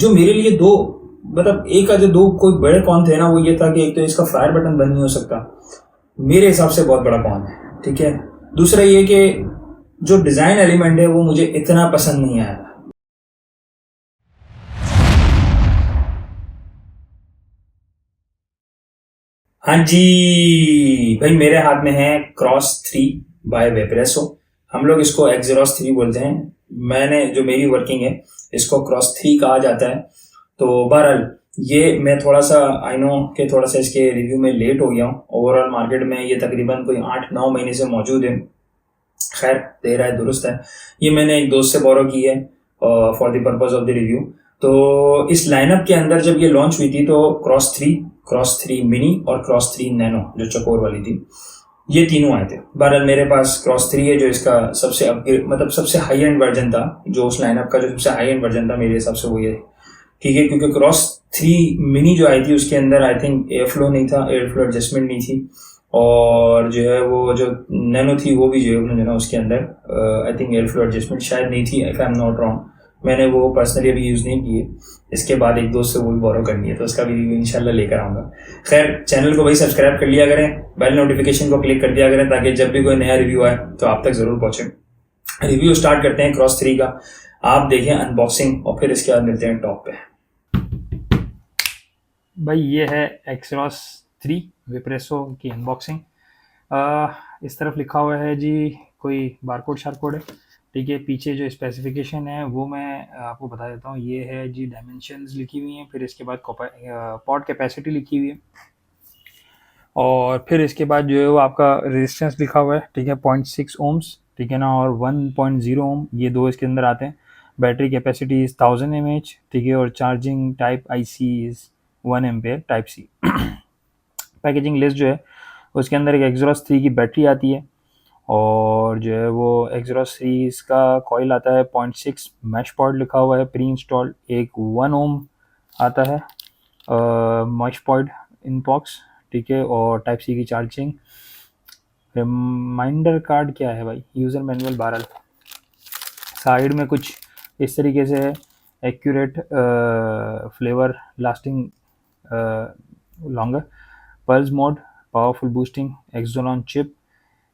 जो मेरे लिए दो, मतलब एक का जो दो कोई बड़े कौन थे ना, वो ये था कि एक तो इसका फायर बटन बंद नहीं हो सकता, मेरे हिसाब से बहुत बड़ा कौन है, ठीक है। दूसरा ये कि जो डिजाइन एलिमेंट है वो मुझे इतना पसंद नहीं आया। हाँ जी भाई, मेरे हाथ में है क्रॉस 3 बाय वेपरेसो। हम लोग इसको एक्सरॉस 3 बोलते हैं। मैंने जो मेरी वर्किंग है इसको क्रॉस 3 कहा जाता है। तो बहरहाल ये मैं थोड़ा सा आई नो कि थोड़ा सा इसके रिव्यू में लेट हो गया हूँ। ओवरऑल मार्केट में ये तकरीबन कोई 8-9 महीने से मौजूद है। खैर, देर है दुरुस्त है। ये मैंने एक दोस्त से बोरो की है for the purpose of the review. तो इस लाइनअप के अंदर जब ये लॉन्च हुई थी तो क्रॉस 3 मिनी और क्रॉस 3 नैनो जो चकोर वाली थी, ये तीनों आए थे। बहरहाल मेरे पास क्रॉस 3 है जो इसका सबसे अपग्रेड, मतलब सबसे हाई एंड वर्जन था। जो उस लाइनअप का जो सबसे हाई एंड वर्जन था मेरे हिसाब से वो ये, ठीक है। क्योंकि क्रॉस 3 मिनी जो आई थी उसके अंदर आई थिंक एयर फ्लो नहीं था, एयर फ्लो एडजस्टमेंट नहीं थी। और जो है वो जो नैनो थी वो भी जो है उन्होंने ना उसके अंदर I think air flow adjustment शायद नहीं थी, if I am not wrong. मैंने वो पर्सनली अभी यूज़ नहीं की है। इसके बाद एक दोस्त से वो भी बोरो करनी है तो उसका भी रिव्यू इंशाल्लाह लेकर आऊँगा। खैर, चैनल को भाई सब्सक्राइब कर लिया करें, बेल नोटिफिकेशन को क्लिक कर दिया करें ताकि जब भी कोई नया रिव्यू आए तो आप तक ज़रूर पहुँचे। रिव्यू स्टार्ट करते हैं क्रॉस 3 का। आप देखें अनबॉक्सिंग और फिर इसके बाद मिलते हैं टॉप पे। भाई ये है एक्सरॉस 3 वेपरेसो की अनबॉक्सिंग। इस तरफ लिखा हुआ है जी कोई बारकोड शारकोड है, ठीक है। पीछे जो स्पेसिफिकेशन है वो मैं आपको बता देता हूँ। ये है जी डायमेंशंस लिखी हुई हैं, फिर इसके बाद पॉट कैपेसिटी लिखी हुई है, और फिर इसके बाद जो है वो आपका रेजिस्टेंस लिखा हुआ है, ठीक है, 0.6 ओम्स, ठीक है ना, और 1.0 ओम, ये दो इसके अंदर आते हैं। बैटरी कैपेसिटी इज़ 1000 mAh, ठीक है, और charging type IC is 1 ampere type C। Packaging list जो है उसके अंदर एक एक्सरॉस 3 की बैटरी आती है, और जो है वो एक्सरॉस 3 इसका कॉइल आता है 0.6 मैश पॉड लिखा हुआ है प्री इंस्टॉल्ड। एक 1 ओम आता है मैश पॉड इन बॉक्स, ठीक है, और टाइप C की चार्जिंग। रिमाइंडर कार्ड क्या है भाई, यूज़र मैनुअल 12। साइड में कुछ इस तरीके से है, accurate flavour lasting longer, pulse mode, powerful boosting, axon chip,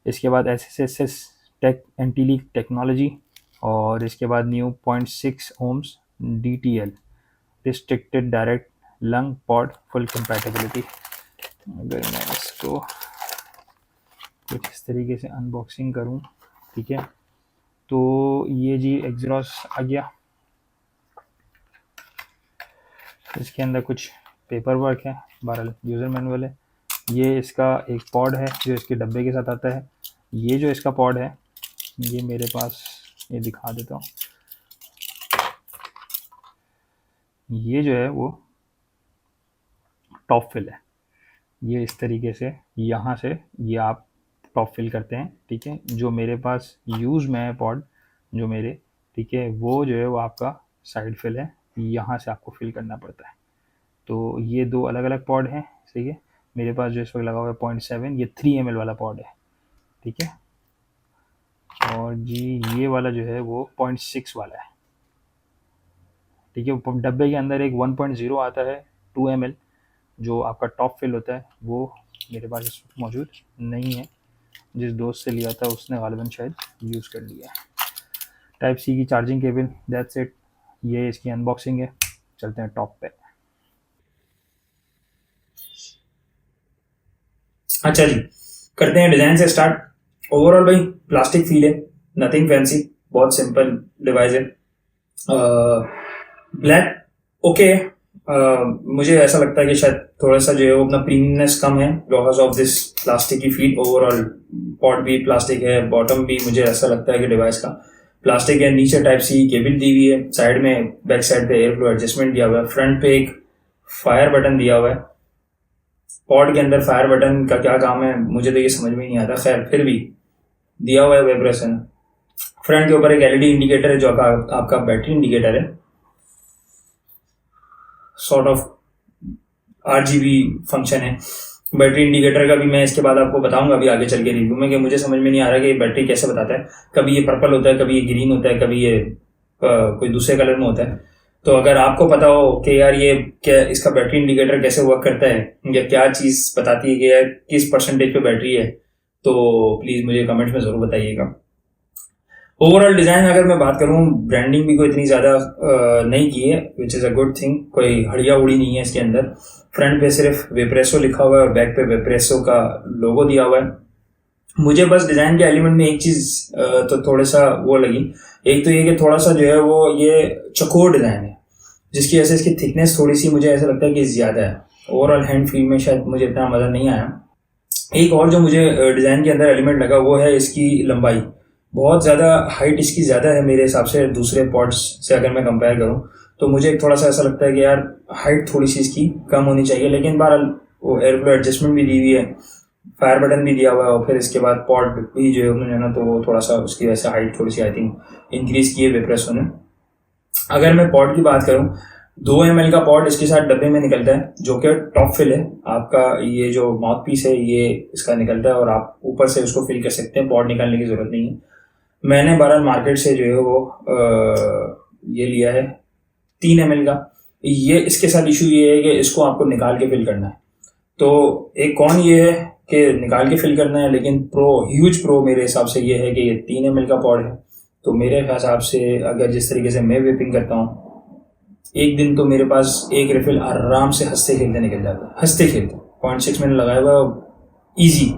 इसके बाद SSS tech anti leak technology, और इसके बाद new 0.6 ohms DTL restricted direct lung pod full compatibility. अगर मैं इसको कुछ इस तरीके से अनबॉक्सिंग करूं, ठीक है, तो ये जी एक्सरॉस आ गया। इसके अंदर कुछ पेपर वर्क है, 12 यूज़र मैनुअल है। ये इसका एक पॉड है जो इसके डब्बे के साथ आता है। ये जो इसका पॉड है ये मेरे पास, ये दिखा देता हूँ। ये जो है वो टॉप फिल है। ये इस तरीके से यहाँ से ये आप टॉप फिल करते हैं, ठीक है। जो मेरे पास यूज़ में है पॉड जो मेरे, ठीक है, वो जो है वो आपका साइड फिल है, यहाँ से आपको फिल करना पड़ता है। तो ये दो अलग अलग पॉड हैं, सही है। मेरे पास जो इस वक्त लगा हुआ है 0.7, ये 3 ml वाला पॉड है, ठीक है। और जी ये वाला जो है वो 0.6 वाला है, ठीक है। डब्बे के अंदर एक 1.0 आता है 2 ml जो आपका टॉप फिल होता है, वो मेरे पास इस वक्त मौजूद नहीं है। जिस दोस्त से लिया था उसने गालिबन शायद यूज़ कर लिया है। टाइप C की चार्जिंग केबल, दैट्स इट। ये इसकी अनबॉक्सिंग है। चलते हैं टॉप पे। अच्छा जी, करते हैं डिजाइन से स्टार्ट। ओवरऑल भाई प्लास्टिक फील है, नथिंग फैंसी, बहुत सिंपल डिवाइस है। Black okay. मुझे ऐसा लगता है कि शायद थोड़ा सा जो है वो अपना प्रीमियमनेस कम है बिकॉज ऑफ दिस प्लास्टिक की फील। ओवरऑल पॉट भी प्लास्टिक है, बॉटम भी मुझे ऐसा लगता है कि डिवाइस का प्लास्टिक है। नीचे टाइप C केबल दी हुई है, साइड में बैक साइड पे एयर फ्लो एडजस्टमेंट दिया हुआ है, फ्रंट पे एक फायर बटन दिया हुआ है। पॉड के अंदर फायर बटन का क्या काम है मुझे तो ये समझ में नहीं आता, खैर फिर भी दिया हुआ है वाइब्रेशन। फ्रंट के ऊपर एक LED इंडिकेटर है जो आपका बैटरी इंडिकेटर है, सॉर्ट ऑफ RGB फंक्शन है। बैटरी इंडिकेटर का भी मैं इसके बाद आपको बताऊंगा अभी आगे चल के रिव्यू में कि मुझे समझ में नहीं आ रहा कि बैटरी कैसे बताता है। कभी ये पर्पल होता है, कभी ये ग्रीन होता है, कभी ये कोई दूसरे कलर में होता है। तो अगर आपको पता हो कि यार ये क्या इसका बैटरी इंडिकेटर कैसे वर्क करता है या क्या चीज़ बताती है कि यार किस परसेंटेज पे बैटरी है, तो प्लीज़ मुझे कमेंट्स में ज़रूर बताइएगा। ओवरऑल डिज़ाइन अगर मैं बात करूँ, ब्रांडिंग भी कोई इतनी ज़्यादा नहीं की है, which is a good thing. कोई हड़िया उड़ी नहीं है इसके अंदर। फ्रंट पे सिर्फ वेप्रेसो लिखा हुआ है और बैक पे वेप्रेसो का लोगो दिया हुआ है। मुझे बस डिज़ाइन के एलिमेंट में एक चीज़ तो थोड़ा सा वो लगी। एक तो ये कि थोड़ा सा जो है वो ये चकोर डिज़ाइन है, जिसकी वजह से इसकी थिकनेस थोड़ी सी मुझे ऐसा लगता है कि ज़्यादा है। ओवरऑल हैंड फील में शायद मुझे इतना मज़ा नहीं आया। एक और जो मुझे डिज़ाइन के अंदर एलिमेंट लगा वो है इसकी लंबाई। बहुत ज़्यादा हाइट इसकी ज़्यादा है मेरे हिसाब से दूसरे पॉड्स से अगर मैं कंपेयर करूँ, तो मुझे थोड़ा सा ऐसा लगता है कि यार हाइट थोड़ी सी इसकी कम होनी चाहिए। लेकिन बहरहाल वो एयर फ्लो एडजस्टमेंट भी दी हुई है, फायर बटन भी दिया हुआ है और फिर इसके बाद पॉड भी जो है उन्होंने ना, तो वो थोड़ा सा उसकी वजह से हाइट थोड़ी सी आई थिंक इंक्रीज़ की है वेप्रेसो ने। अगर मैं पॉड की बात करूँ, 2 ml का पॉड इसके साथ डब्बे में निकलता है, जो कि टॉप फिल है। आपका ये जो माउथ पीस है ये इसका निकलता है और आप ऊपर से उसको फिल कर सकते हैं, पॉड निकालने की ज़रूरत नहीं है। मैंने 12 मार्केट से जो है वो ये लिया है 3 ml का। ये इसके साथ इशू ये है कि इसको आपको निकाल के फिल करना है। तो एक कौन ये है कि निकाल के फिल करना है, लेकिन ह्यूज प्रो मेरे हिसाब से ये है कि ये 3 ml का पॉड है। तो मेरे हिसाब से अगर जिस तरीके से मैं वेपिंग करता हूँ, एक दिन तो मेरे पास एक रिफिल आराम से हंसते खेलते निकल जाता है। हंसते खेलते 0.6 मैंने लगाया हुआ है, ईजी।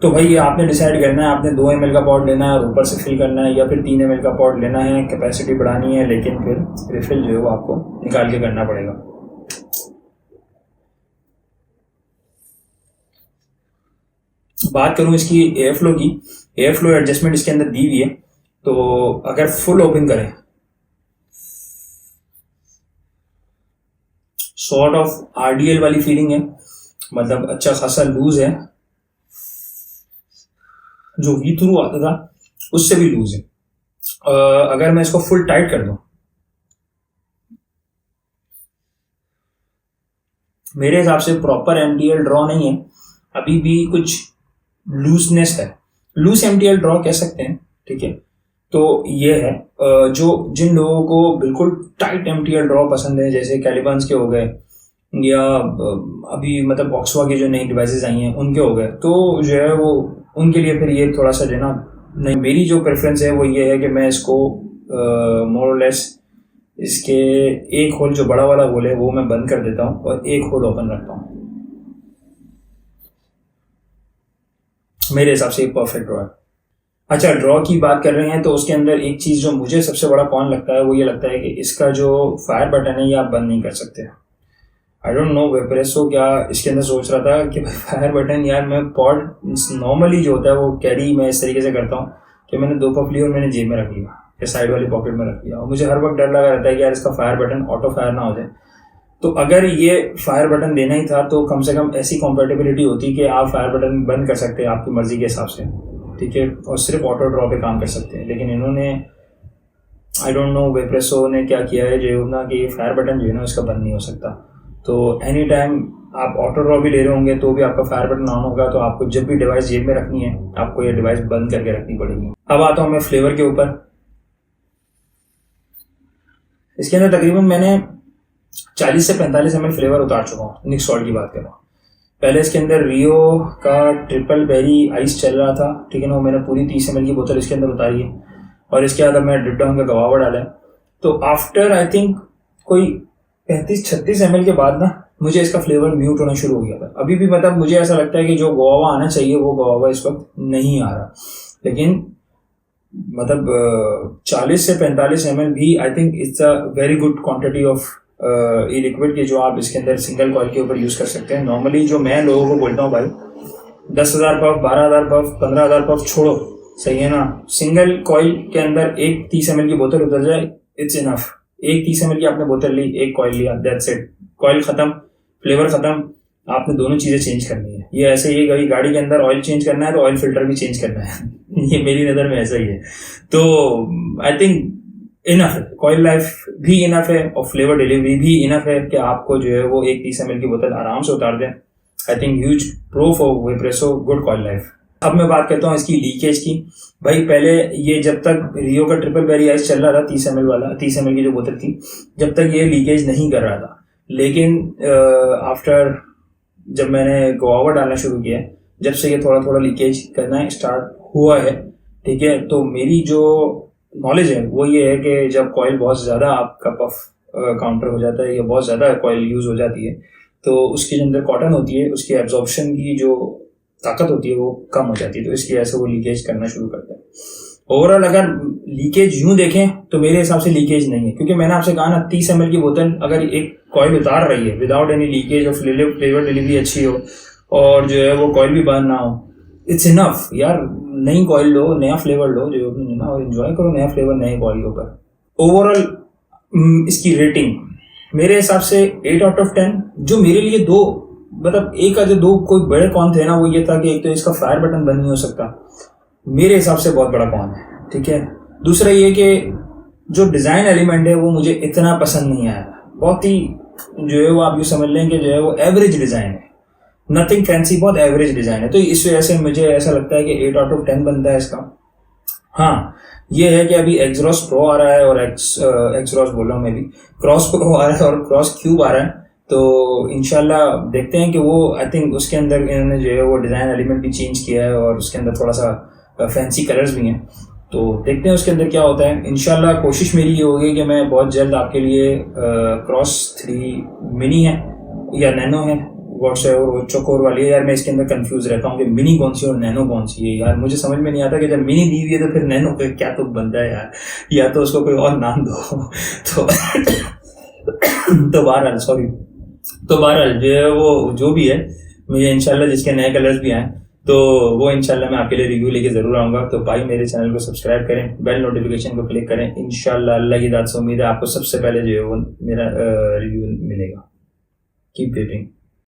तो भाई ये आपने डिसाइड करना है, आपने 2 ml का पॉड लेना है और ऊपर से फिल करना है, या फिर 3 ml का पॉड लेना है, कैपेसिटी बढ़ानी है, लेकिन फिर रिफिल जो है वो आपको निकाल के करना पड़ेगा। बात करूं इसकी एयर फ्लो की, एयर फ्लो एडजस्टमेंट इसके अंदर दी हुई है। तो अगर फुल ओपन करें, सॉर्ट ऑफ आरडीएल वाली फीलिंग है, मतलब अच्छा खासा लूज है, जो वी थ्रू आता था उससे भी लूज है। अगर मैं इसको फुल टाइट कर दूं, मेरे हिसाब से प्रॉपर एमटीएल ड्रॉ नहीं है, अभी भी कुछ लूजनेस है, लूज एमटीएल ड्रॉ कह सकते हैं, ठीक है। तो ये है जो जिन लोगों को बिल्कुल टाइट एमटीएल ड्रॉ पसंद है, जैसे कैलिबन्स के हो गए या अभी मतलब ऑक्सवा की जो नई डिवाइसेस आई हैं उनके हो गए, तो जो है वो उनके लिए फिर ये थोड़ा सा जो है ना, नहीं, मेरी जो प्रेफरेंस है वो ये है कि मैं इसको मोर और लेस इसके एक होल जो बड़ा वाला होल है वो मैं बंद कर देता हूँ और एक होल ओपन रखता हूँ। मेरे हिसाब से एक परफेक्ट ड्रॉ है। अच्छा, ड्रॉ की बात कर रहे हैं तो उसके अंदर एक चीज़ जो मुझे सबसे बड़ा कॉन लगता है वो ये लगता है कि इसका जो फायर बटन है ये आप बंद नहीं कर सकते। आई डोंट नो वेप्रेसो क्या इसके अंदर सोच रहा था कि फायर बटन, यार मैं पॉड नॉर्मली जो होता है वो कैरी मैं इस तरीके से करता हूँ कि मैंने 2 पफ ली और मैंने जेब में रख लिया या साइड वाली पॉकेट में रख लिया, और मुझे हर वक्त डर लगा रहता है कि यार इसका फायर बटन ऑटो फायर ना हो जाए। तो अगर ये फायर बटन देना ही था तो कम से कम ऐसी कॉम्पेटिबिलिटी होती कि आप फायर बटन बंद कर सकते हैं आपकी मर्जी के हिसाब से, ठीक है, और सिर्फ ऑटो ड्रॉ पे काम कर सकते हैं। लेकिन इन्होंने आई डोंट नो वेप्रेसो ने क्या किया है जो ना कि फायर बटन जो है ना इसका बंद नहीं हो सकता। तो एनी टाइम आप ऑटो ड्रॉ भी ले रहे होंगे तो भी आपका फायर बटन ऑन होगा, तो आपको जब भी डिवाइस जेब में रखनी है आपको ये डिवाइस बंद करके रखनी पड़ेगी। अब आता हूँ मैं फ्लेवर के ऊपर। इसके अंदर तकरीबन मैंने 40 से 45 ml फ्लेवर उतार चुका हूँ। निक सॉल्ट की बात करूँ, पहले इसके अंदर रियो का ट्रिपल बेरी आइस चल रहा था, ठीक है ना, वो मैंने पूरी 30 ml की बोतल इसके अंदर उतारी है और इसके बाद मैं ड्रिप डाउन का गवावा डाला है। तो आफ्टर आई थिंक कोई 35-36 ml के बाद ना मुझे इसका फ्लेवर म्यूट होना शुरू हो गया था। अभी भी मतलब मुझे ऐसा लगता है कि जो गवावा आना चाहिए वो गवावा इस वक्त नहीं आ रहा, लेकिन मतलब 40 से 45 ml भी I think it's a very good quantity of ये लिक्विड के जो आप इसके अंदर सिंगल कॉइल के ऊपर यूज़ कर सकते हैं। नॉर्मली जो मैं लोगों को बोलता हूँ भाई 10,000 पफ, 12,000 पफ, 15,000 पफ छोड़ो, सही है ना, सिंगल कॉइल के अंदर एक 30 ml की बोतल उतर जाए, इट्स इनफ। एक 30 ml की आपने बोतल ली, एक कॉइल लिया, दैट्स इट, कॉइल खत्म, फ्लेवर खत्म, आपने दोनों चीज़ें चेंज करनी है। ये ऐसे ही कभी गाड़ी के अंदर ऑयल चेंज करना है तो ऑयल फिल्टर भी चेंज करना है ये मेरी नज़र में ऐसा ही है। तो आई थिंक इनफ है, कॉइल लाइफ भी इनफ है और फ्लेवर डिलीवरी भी इनफ है कि आपको जो है वो एक 30 ml की बोतल आराम से उतार दें। I think huge pro for Vaporesso, good coil life. अब मैं बात करता हूँ इसकी लीकेज की। भाई पहले ये जब तक रियो का ट्रिपल बेरी आइस चल रहा था 30 ml वाला, 30 ml की जो बोतल थी, जब तक ये लीकेज नहीं कर रहा था। लेकिन आफ्टर जब मैंने गुआवा डालना शुरू किया, जब से ये थोड़ा थोड़ा लीकेज करना स्टार्ट हुआ है, ठीक है, तो मेरी जो नॉलेज है वो ये है कि जब कॉइल बहुत ज़्यादा आपका पफ काउंटर हो जाता है या बहुत ज़्यादा कॉइल यूज़ हो जाती है, तो उसके जो अंदर कॉटन होती है उसकी एब्जॉर्प्शन की जो ताकत होती है वो कम हो जाती है, तो इसकी वजह से वो लीकेज करना शुरू करता है। ओवरऑल अगर लीकेज यूं देखें तो मेरे हिसाब से लीकेज नहीं है, क्योंकि मैंने आपसे कहा ना 30 ml की बोतल अगर एक कॉइल उतार रही है विदाउट एनी लीकेज और फ्लेवर डिलीवरी अच्छी हो और जो है वो कॉइल भी बर्न ना हो, इट्स इनफ यार। नई कॉइल लो, नया फ्लेवर लो जो ना, और एंजॉय करो नया फ्लेवर नए कॉइल के ऊपर। ओवरऑल इसकी रेटिंग मेरे हिसाब से 8 out of 10। जो मेरे लिए दो मतलब एक का जो दो कोई बड़े कौन थे ना, वो ये था कि एक तो इसका फायर बटन बंद नहीं हो सकता, मेरे हिसाब से बहुत बड़ा कौन है, ठीक है। दूसरा ये कि जो डिज़ाइन एलिमेंट है वो मुझे इतना पसंद नहीं आया, बहुत ही जो है वो आप यूँ समझ लें कि जो है वो एवरेज डिज़ाइन है, नथिंग फैंसी, बहुत एवरेज डिज़ाइन है। तो इस वजह से मुझे ऐसा लगता है कि 8 out of 10 बनता है इसका। हाँ ये है कि अभी एक्सरॉस प्रो आ रहा है और एक्सरॉस बोल रहा हूँ मैं भी, क्रॉस प्रो आ रहा है और क्रॉस क्यूब आ रहा है, तो इंशाल्लाह देखते हैं कि वो आई थिंक उसके अंदर इन्होंने जो है वो डिज़ाइन एलिमेंट भी चेंज किया है और उसके अंदर थोड़ा सा फैंसी कलर्स भी हैं, तो देखते हैं उसके अंदर क्या होता है। इंशाल्लाह कोशिश मेरी ये होगी कि मैं बहुत जल्द आपके लिए क्रॉस 3 मिनी है या नैनो है व्हाट्सएप और चोकोर वाली है, यार मैं इसके अंदर कंफ्यूज रहता हूँ कि मिनी कौन सी और नैनो कौन सी है, यार मुझे समझ में नहीं आता कि जब मिनी दी हुई है तो फिर नैनो का क्या तो बनता है यार, या तो उसको कोई और नाम दो तो बहरहाल सॉरी, तो बहरहाल जो है वो जो भी है, मुझे इंशाल्लाह जिसके नए कलर्स भी आए तो वो इंशाल्लाह मैं आपके लिए रिव्यू लेके ज़रूर आऊँगा। तो भाई मेरे चैनल को सब्सक्राइब करें, बेल नोटिफिकेशन को क्लिक करें, इंशाल्लाह अल्लाह की दाद से उम्मीद है आपको सबसे पहले जो है वो मेरा रिव्यू मिलेगा। Keep waiting.